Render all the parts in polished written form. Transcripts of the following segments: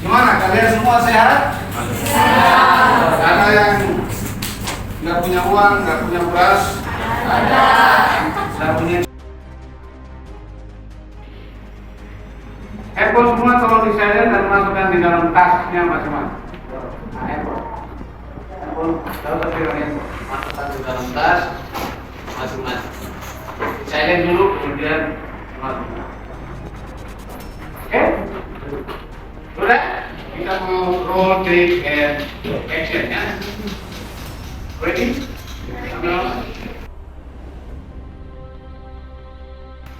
Gimana, kalian semua sehat? Sehat. Ada yang nggak punya uang, nggak punya beras? Ada. Nggak punya. Handphone semua tolong disilent dan masukkan di dalam tasnya masing-masing. Nah, handphone tahu tapi handphone masukkan di dalam tas masing-masing. Silent dulu, kemudian masukkan. Oke? Sudah? Kita mau roll, take, and action ya. Ready?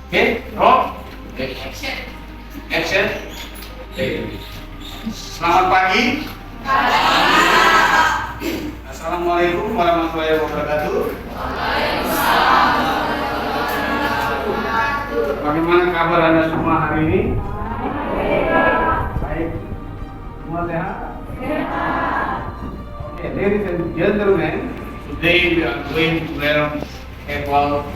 Oke, roll. Action. Action. Selamat pagi. Assalamualaikum warahmatullahi wabarakatuh. Bagaimana kabar Anda semua hari ini? Baik. Semua sehat? Sehat. Okay, ladies and gentlemen, today we are going to learn about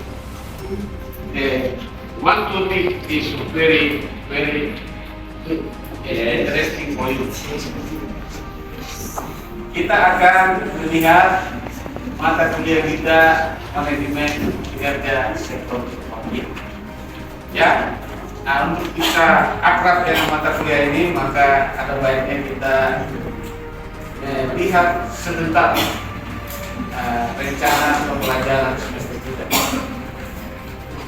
the one topic is very interesting for you. Kita akan melihat mata kuliah kita manajemen kinerja sektor publik. Ya, nah untuk kita akrab dengan mata kuliah ini, maka ada baiknya kita lihat sebentar rencana pembelajaran semester kita.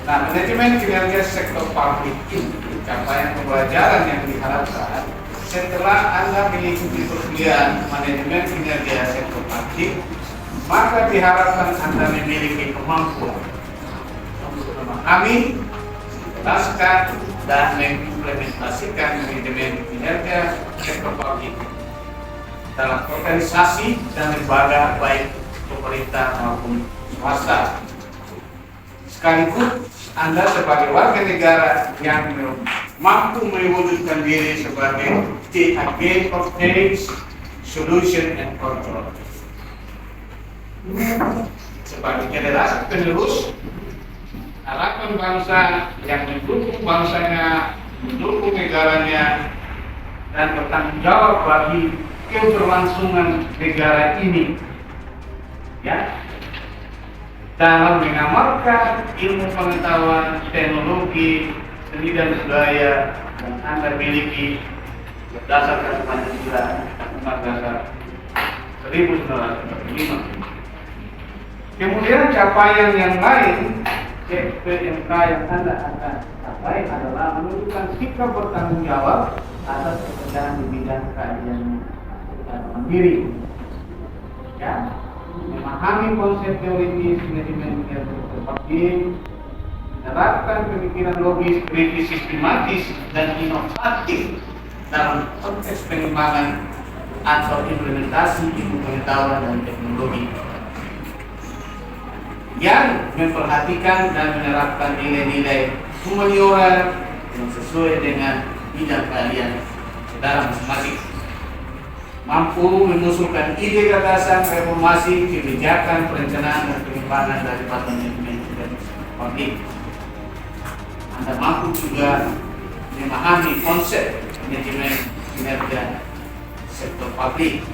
Nah, manajemen kinerja sektor publik ini capaian pembelajaran yang diharapkan setelah Anda mengikuti perkuliahan manajemen kinerja sektor publik, maka diharapkan Anda memiliki kemampuan untuk memahami, menjelaskan, dan mengimplementasikan manajemen kinerja sektor publik dalam organisasi dan lembaga baik pemerintah maupun swasta. Sekaligus Anda sebagai warga negara yang mampu mewujudkan diri sebagai the agent of change, solution, and control. Sebagai generasi penerus harapan bangsa yang mendukung bangsanya, mendukung negaranya, dan bertanggung jawab bagi keberlangsungan negara ini, ya, dalam mengamalkan ilmu pengetahuan, teknologi, seni dan budaya yang Anda miliki berdasarkan Pancasila Undang-Undang Dasar 1945. Kemudian capaian yang lain CPMK yang Anda akan capai adalah menunjukkan sikap bertanggung jawab atas pekerjaan di bidang keadilan mandiri, ya, memahami konsep teoritis manajemen kinerja publik, menerapkan pemikiran logis, kritis, sistematis, dan inovatif dalam konteks pengembangan atau implementasi ilmu pengetahuan dan teknologi, yang memperhatikan dan menerapkan nilai-nilai humaniora yang sesuai dengan bidang keahlian saudara masing-masing, mampu mengusulkan ide gagasan reformasi kebijakan perencanaan dan pengembangan dari manajemen kinerja publik. Anda mampu juga memahami konsep manajemen kinerja sektor publik,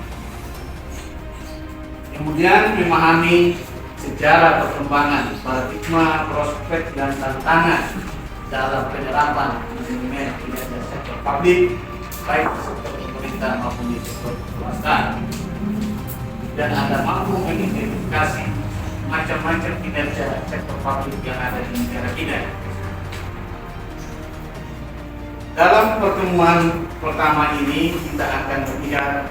kemudian memahami sejarah perkembangan, paradigma, prospek, dan tantangan dalam penerapan manajemen kinerja sektor publik, baik sektor pemerintah maupun di sektor swasta. Dan Anda mampu mengidentifikasi macam-macam kinerja sektor publik yang ada di negara kita. Dalam pertemuan pertama ini kita akan melihat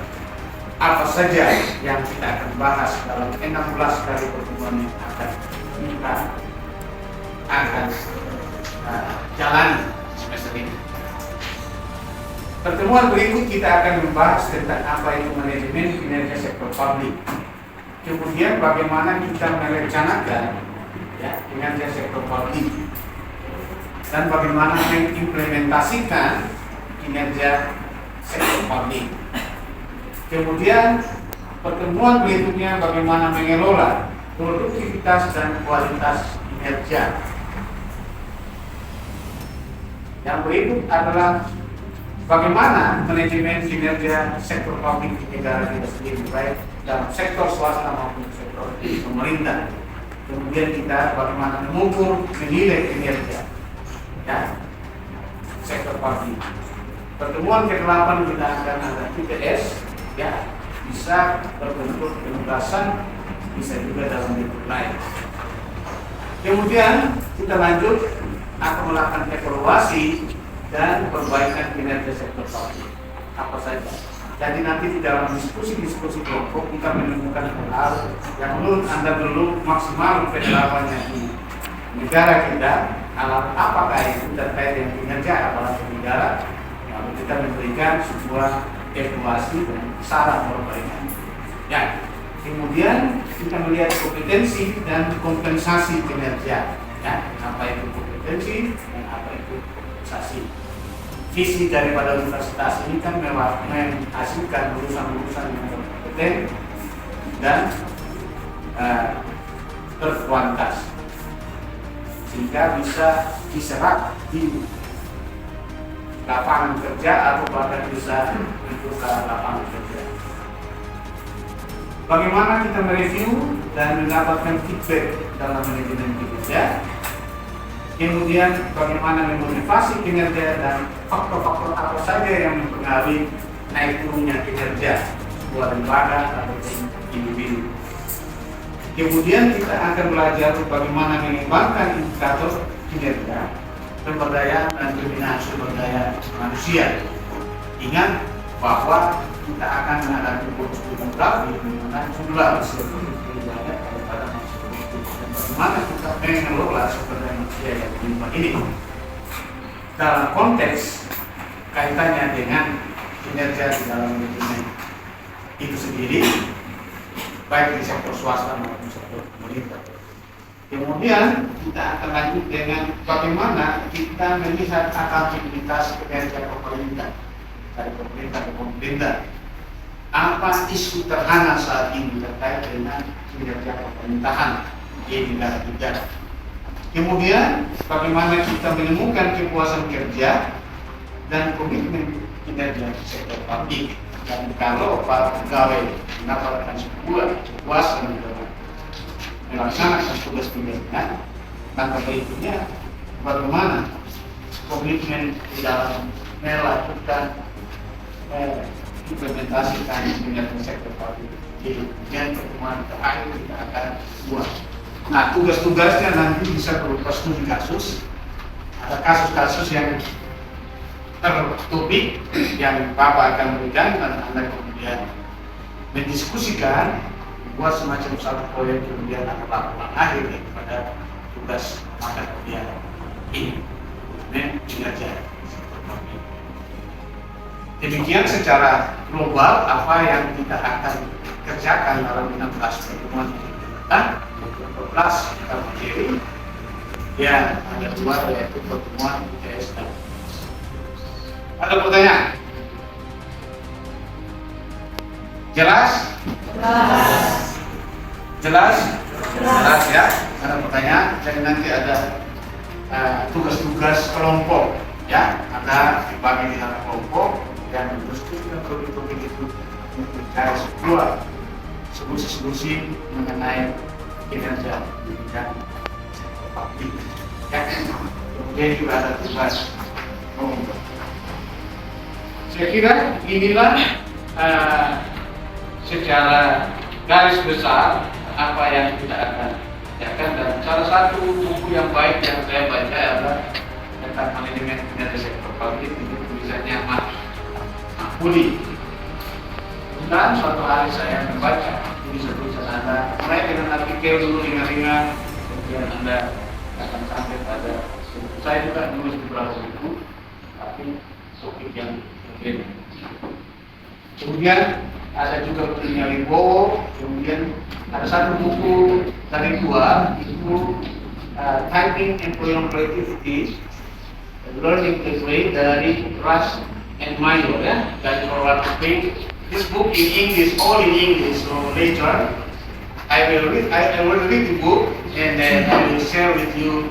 apa saja yang kita akan bahas dalam 16 kali pertemuan yang akan kita jalani semester ini. Pertemuan berikut kita akan membahas tentang apa itu manajemen kinerja sektor publik. Kemudian bagaimana kita merencanakan kinerja sektor publik dan bagaimana mengimplementasikan kinerja sektor publik. Kemudian pertemuan berikutnya bagaimana mengelola produktivitas dan kualitas kinerja. Yang berikut adalah bagaimana manajemen kinerja sektor publik di negara kita sendiri, baik dalam sektor swasta maupun sektor pemerintah. Kemudian kita bagaimana mengukur, menilai kinerja sektor publik. Pertemuan ke-8 kita akan ada TPS, bisa berbentuk penugasan, bisa juga dalam bentuk lain. Kemudian kita lanjut akan melakukan evaluasi dan perbaikan kinerja sektor publik. Apa saja? Jadi nanti di dalam diskusi kelompok kita menemukan hal yang menurut Anda belum maksimal penerapannya di negara kita. Alat apakah itu terkait dengan kinerja apalagi negara? Lalu kita memberikan sebuah evaluasi dan saran perbaikan. Kemudian kita melihat kompetensi dan kompensasi kinerja. Apa itu kompetensi dan apa itu kompensasi. Visi daripada universitas ini kan menghasilkan lulusan-lulusan yang berkompeten dan berkualitas, sehingga bisa diserap di lapangan kerja atau bahkan bisa membuka lapangan kerja. Bagaimana kita mereview dan mendapatkan feedback dalam manajemen kinerja. Kemudian bagaimana memotivasi kinerja dan faktor-faktor apa saja yang mempengaruhi naik turunnya kinerja sebuah lembaga atau individu. Kemudian kita akan belajar bagaimana mengembangkan indikator kinerja, pemberdayaan dan pembinaan sumber daya manusia. Ingat bahwa kita akan menghadapi bonus demografi di mana jumlah usia lebih banyak daripada manusia. Bagaimana kita mengelola sumber daya manusia yang berlimpah ini dalam konteks kaitannya dengan kinerja di dalam manajemen itu sendiri, baik di sektor swasta maupun sektor pemerintah. Kemudian kita akan lanjut dengan bagaimana kita melihat akuntabilitas kinerja pemerintah dari pemerintah ke pemerintah. Apa isu terhana saat ini terkait dengan kinerja pemerintahan di negara kita. Kemudian bagaimana kita menemukan kepuasan kerja dan komitmen kinerja sektor publik. Dan kalau para pegawai mendapatkan sebuah kepuasan dalam melaksanakan tugas-tugasnya, maka berikutnya bagaimana komitmen di dalam melakukan implementasikan kinerja sektor publik. Kemudian pertemuan terakhir kita akan buat. Nah, tugas-tugasnya nanti bisa berupa studi kasus. Ada kasus-kasus yang tertopik yang Bapak akan berikan dan Anda kemudian mendiskusikan, buat semacam satu proyek, kemudian akan laporan akhir daripada tugas mata kuliah ini. Kinerja. Demikian secara global apa yang kita akan kerjakan dalam 16 pertemuan kita. 12 kita materi ya, ada 2 yaitu pertemuan ITS. Ada pertanyaan? Jelas? Jelas ya. Ada pertanyaan? Jadi nanti ada tugas-tugas kelompok ya, ada dibagi di dalam kelompok dan mendiskusikan topik-topik itu mencari sebuah solusi mengenai kinerja pendidikan publik. Kemudian juga ada tugas kelompok. Saya kira inilah secara garis besar apa yang kita akan kerjakan, dan salah satu buku yang baik yang saya baca adalah tentang manajemen kinerja sektor publik, itu tulisannya Mahfuli. Dan suatu hari saya membaca tulisan Anda, mulai dengan artikel dulu ringan-ringan, kemudian Anda akan sampai pada saya juga nulis beberapa buku tapi topik yang berbeda. Kemudian ada juga bukunya Wibowo, kemudian ada satu buku dari dua, itu Typing Employment Creativity, Learning this Way dari Rush and Mayo, ya, dari Forward Page. This book in English, all in English, so later I will read the book and then I will share with you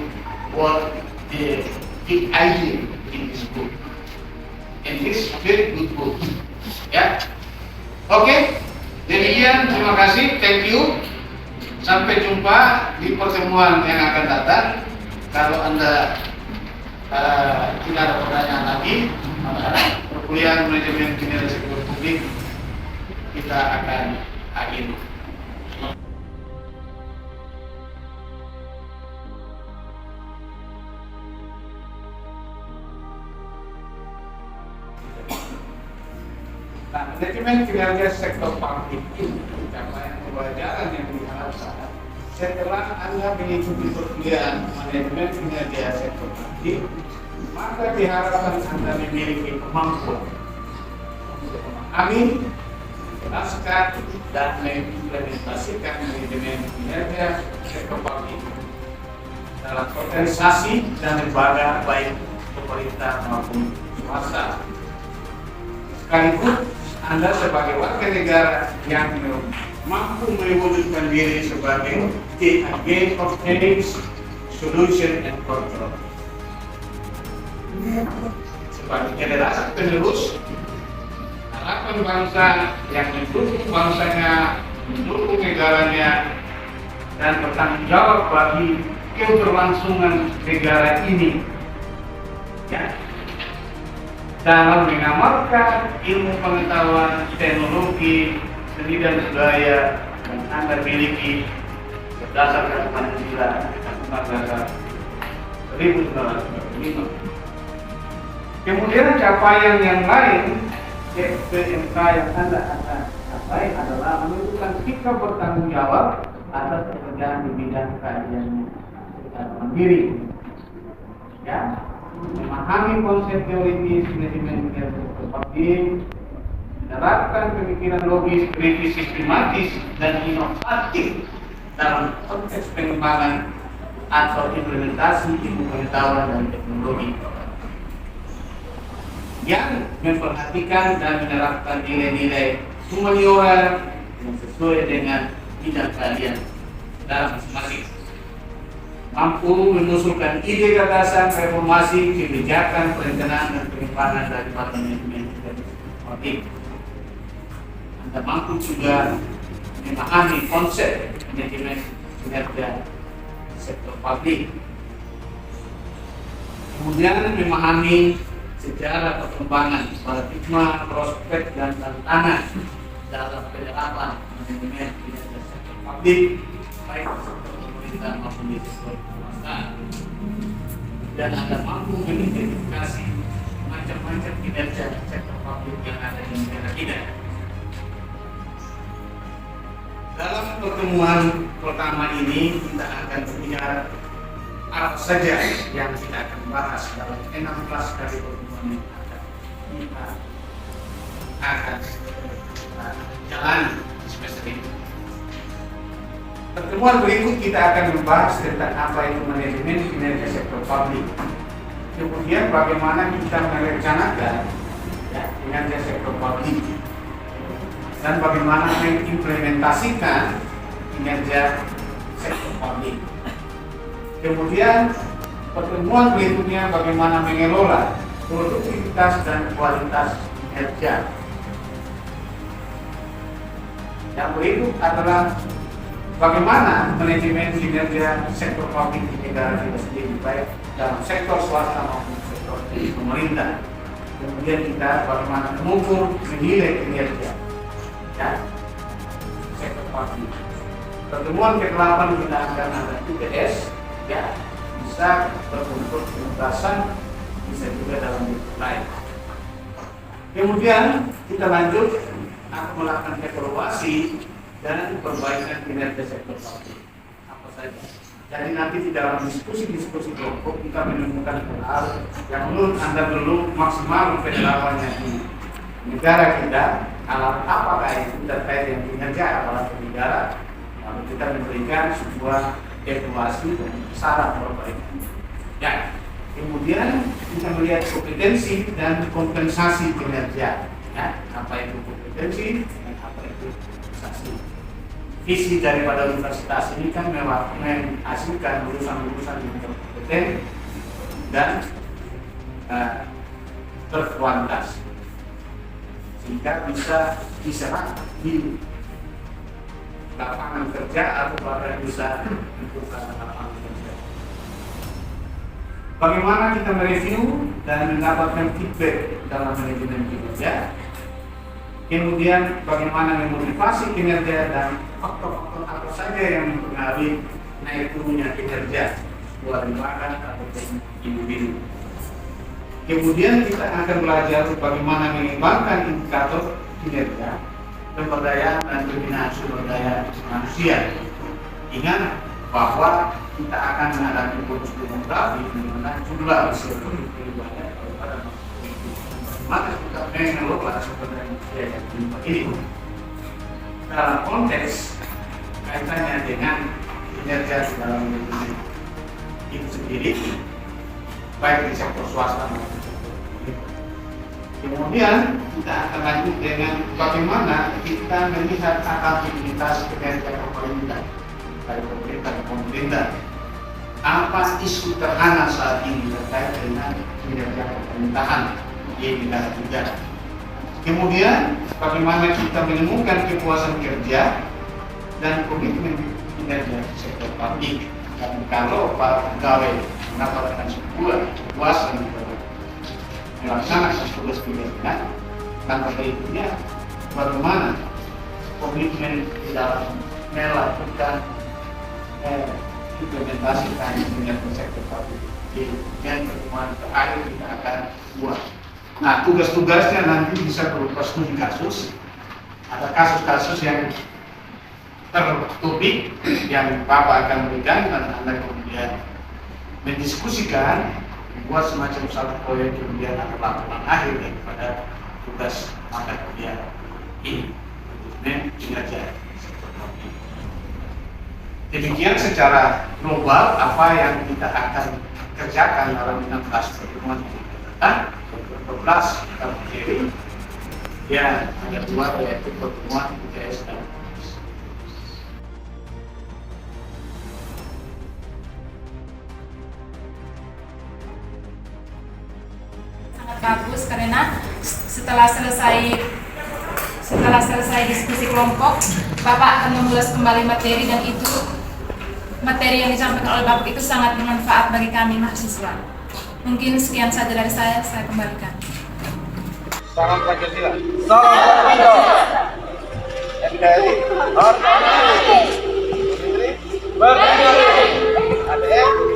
what the big idea in this book. And this very good book. Ya. Oke. Demikian, terima kasih, thank you. Sampai jumpa di pertemuan yang akan datang. Kalau Anda tidak ada pertanyaan lagi, perkuliahan manajemen kinerja sektor publik kita akan akhiri. Nah, manajemen kinerja sektor publik ini capaian pembelajaran yang diharapkan setelah Anda mengikuti perkuliahan manajemen kinerja sektor publik, maka diharapkan Anda memiliki kemampuan untuk memahami, menjelaskan, dan mengimplementasikan manajemen kinerja sektor publik dalam organisasi dan lembaga baik pemerintah maupun swasta. Sekaligus Anda sebagai warga negara yang mampu mewujudkan diri sebagai agent of change, solution, and control. Sebagai generasi penerus harapan bangsa yang mendukung bangsanya, mendukung negaranya, dan bertanggung jawab bagi keberlangsungan negara ini. Ya. Dalam mengamalkan ilmu pengetahuan, teknologi, seni dan budaya yang Anda miliki berdasarkan Pancasila Undang-Undang 1945. Kemudian capaian yang lain SPMK yang Anda akan capai adalah menunjukkan sikap bertanggung jawab atas pekerjaan di bidang keahlian mandiri. Ya. Memahami konsep teoritis manajemen kinerja sektor publik, menerapkan pemikiran logis, kritis, sistematis, dan inovatif dalam konteks pengembangan atau implementasi ilmu pengetahuan dan teknologi, yang memperhatikan dan menerapkan nilai-nilai humaniora yang sesuai dengan bidang keahlian dalam masing-masing, mampu mengusulkan ide gagasan reformasi kebijakan perencanaan dan pengembangan dari manajemen publik. Anda mampu juga memahami konsep manajemen kinerja sektor publik, kemudian memahami sejarah perkembangan paradigma, prospek, dan tantangan dalam penerapan manajemen kinerja sektor publik baik pemerintah maupun di sektor swasta, dan Anda mampu mengidentifikasi macam-macam kinerja sektor publik yang ada di negara kita. Dalam pertemuan pertama ini kita akan berbicara apa saja yang kita akan bahas dalam 16 kali pertemuan yang kita akan jalani semester ini. Pertemuan berikut kita akan membahas tentang apa itu manajemen kinerja sektor publik. Kemudian bagaimana kita merencanakan kinerja sektor publik dan bagaimana mengimplementasikan kinerja sektor publik. Kemudian pertemuan berikutnya bagaimana mengelola produktivitas dan kualitas kinerja. Yang berikut adalah bagaimana manajemen kinerja sektor publik di negara kita sendiri, baik dalam sektor swasta maupun sektor pemerintah. Kemudian kita bagaimana mengukur menilai kinerja sektor publik. Pertemuan ke-8 kita akan ada UTS, bisa berbentuk penugasan, bisa juga dalam bentuk lain. Kemudian kita lanjut akan melakukan evaluasi dan perbaikan kinerja sektor publik. Apa saja Jadi nanti di dalam diskusi kelompok kita menemukan hal yang menurut Anda belum maksimal penerapannya di negara kita. Alat apakah itu terkait yang kinerja aparatur negara, lalu kita memberikan sebuah evaluasi dan saran perbaikan. Ya, kemudian kita melihat kompetensi dan kompensasi kinerja. Ya, apa itu kompetensi dan apa itu kompensasi. Visi daripada universitas ini kan menghasilkan lulusan-lulusan yang berkompeten dan berkualitas, sehingga bisa diserap di lapangan kerja atau bahkan bisa membuka lapangan kerja. Bagaimana kita mereview dan mendapatkan feedback dalam manajemen kinerja? Kemudian bagaimana memotivasi kinerja dan faktor-faktor apa saja yang mempengaruhi naik turunnya kinerja sebuah lembaga ataupun individu. Kemudian kita akan belajar bagaimana mengembangkan indikator kinerja, pemberdayaan dan pembinaan sumber daya manusia. Ingat bahwa kita akan menghadapi bonus demografi di mana jumlah usia lebih banyak daripada maka kita mengelola sumber daya manusia yang berlimpah ini dalam konteks kaitannya dengan kinerja di dalam manajemen itu sendiri, baik di sektor swasta maupun sektor pemerintah. Kemudian kita akan lanjut dengan bagaimana kita melihat akuntabilitas kinerja pemerintah dari pemerintah ke pemerintah. Apa isu terhana saat ini terkait dengan kinerja pemerintahan di negara kita. Kemudian bagaimana kita menemukan kepuasan kerja dan komitmen kinerja sektor publik. Dan kalau para pegawai mendapatkan sebuah kepuasan melaksanakan tugas kinerja, tanpa berikutnya bagaimana komitmen di dalam melakukan implementasikan kinerja sektor publik. Yang pertemuan terakhir kita akan buat. Nah, tugas-tugasnya nanti bisa berupa studi kasus. Ada kasus-kasus yang tertopik yang Bapak akan berikan dan Anda kemudian mendiskusikan, membuat semacam satu proyek, kemudian ada laporan akhir daripada tugas mata kuliah ini, manajemen kinerja sektor publik. Demikian secara global apa yang kita akan kerjakan dalam 16 pertemuan yang kita datang. 12 kita materi yang ada dua, yaitu pertemuan UTS dan sangat bagus karena setelah selesai diskusi kelompok, Bapak akan mengulas kembali materi dan itu materi yang disampaikan oleh Bapak itu sangat bermanfaat bagi kami mahasiswa. Mungkin sekian saja dari saya kembalikan. Salam Pancasila. Salam Pancasila. NKRI. Harus berdiri. Berdiri. ADM.